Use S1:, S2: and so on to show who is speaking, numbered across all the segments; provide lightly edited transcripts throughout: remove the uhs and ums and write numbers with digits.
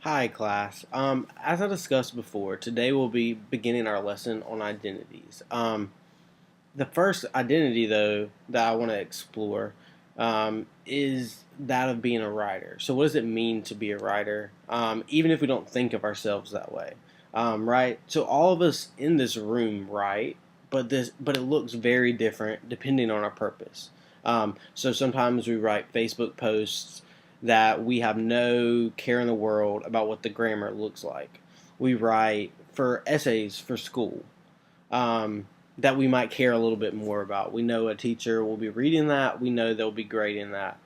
S1: Hi, class. As I discussed before, today we'll be beginning our lesson on identities. The first identity, though, that I want to explore is that of being a writer. So, what does it mean to be a writer, even if we don't think of ourselves that way? Right? So, all of us in this room write, but it looks very different depending on our purpose. So, sometimes we write Facebook posts that we have no care in the world about what the grammar looks like. We write for essays for school that we might care a little bit more about. We know a teacher will be reading that. We know they'll be grading that.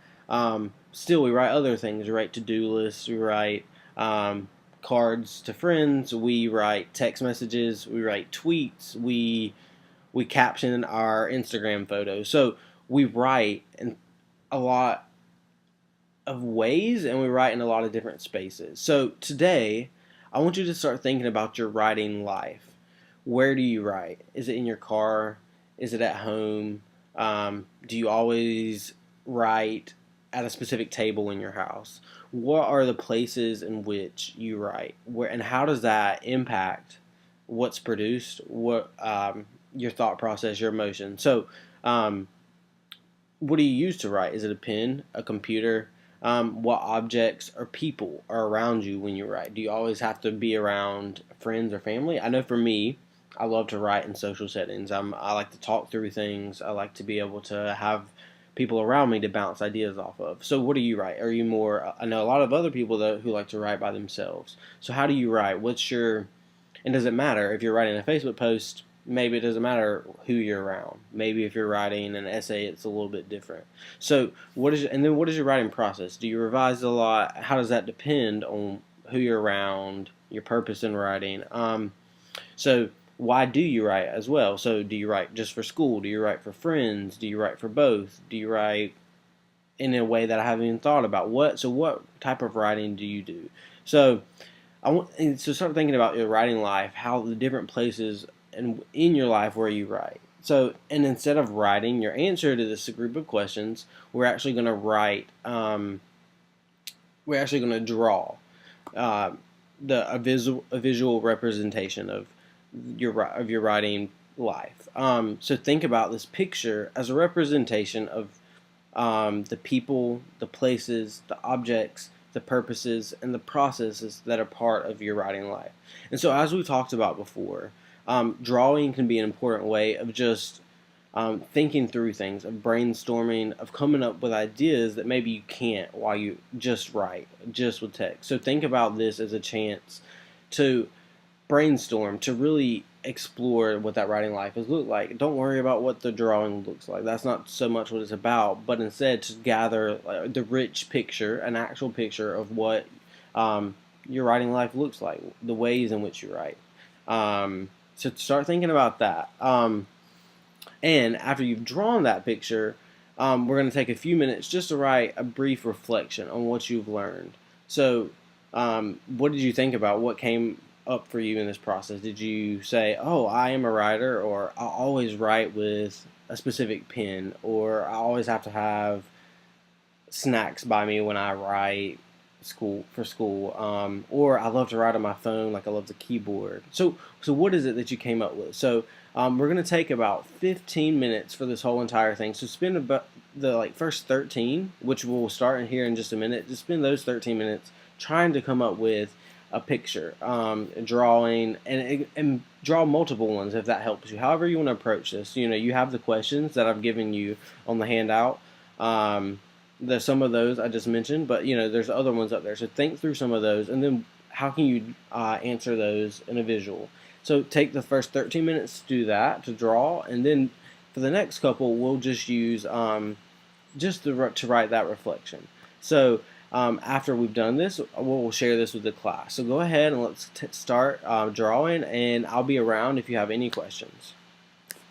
S1: Still, we write other things. We write to-do lists. We write cards to friends. We write text messages. We write tweets. We caption our Instagram photos. So we write in a lot of ways, and we write in a lot of different spaces. So today, I want you to start thinking about your writing life. Where do you write? Is it in your car? Is it at home? Do you always write at a specific table in your house? What are the places in which you write? Where and how does that impact what's produced? What your thought process, your emotion? So, what do you use to write? Is it a pen, a computer? What objects or people are around you when you write? Do you always have to be around friends or family? I know for me, I love to write in social settings. I like to talk through things. I like to be able to have people around me to bounce ideas off of. So what do you write? Are you more? I know a lot of other people though who like to write by themselves. So how do you write? What's your? And does it matter if you're writing a Facebook post? Maybe it doesn't matter who you're around. Maybe if you're writing an essay, it's a little bit different. So what is your writing process? Do you revise a lot? How does that depend on who you're around, your purpose in writing? So why do you write as well? So do you write just for school? Do you write for friends? Do you write for both? Do you write in a way that I haven't even thought about? What type of writing do you do? So so start thinking about your writing life, how the different places in your life where you write. So, and instead of writing your answer to this group of questions, we're actually going to write. We're actually going to draw uh, a visual representation of your writing life. So think about this picture as a representation of the people, the places, the objects, the purposes, and the processes that are part of your writing life. And so, as we talked about before, drawing can be an important way of just thinking through things, of brainstorming, of coming up with ideas that maybe you can't while you just write, just with text. So think about this as a chance to brainstorm, to really explore what that writing life has looked like. Don't worry about what the drawing looks like. That's not so much what it's about, but instead to gather the rich picture, an actual picture of what your writing life looks like, the ways in which you write. So start thinking about that. And after you've drawn that picture, we're going to take a few minutes just to write a brief reflection on what you've learned. So, what did you think about what came up for you in this process? Did you say, "Oh, I am a writer," or "I always write with a specific pen," or "I always have to have snacks by me when I write school," or "I love to write on my phone, like I love the keyboard." So what is it that you came up with? So we're gonna take about 15 minutes for this whole entire thing. So spend about the first 13, which we'll start in here in just a minute. Just spend those 13 minutes trying to come up with a picture, drawing, and draw multiple ones if that helps you. However you want to approach this. You have the questions that I've given you on the handout. There's some of those I just mentioned, but there's other ones up there. So think through some of those, and then how can you answer those in a visual? So take the first 13 minutes to do that, to draw, and then for the next couple, we'll just use just to write that reflection. So after we've done this, we'll share this with the class. So go ahead and let's start drawing, and I'll be around if you have any questions.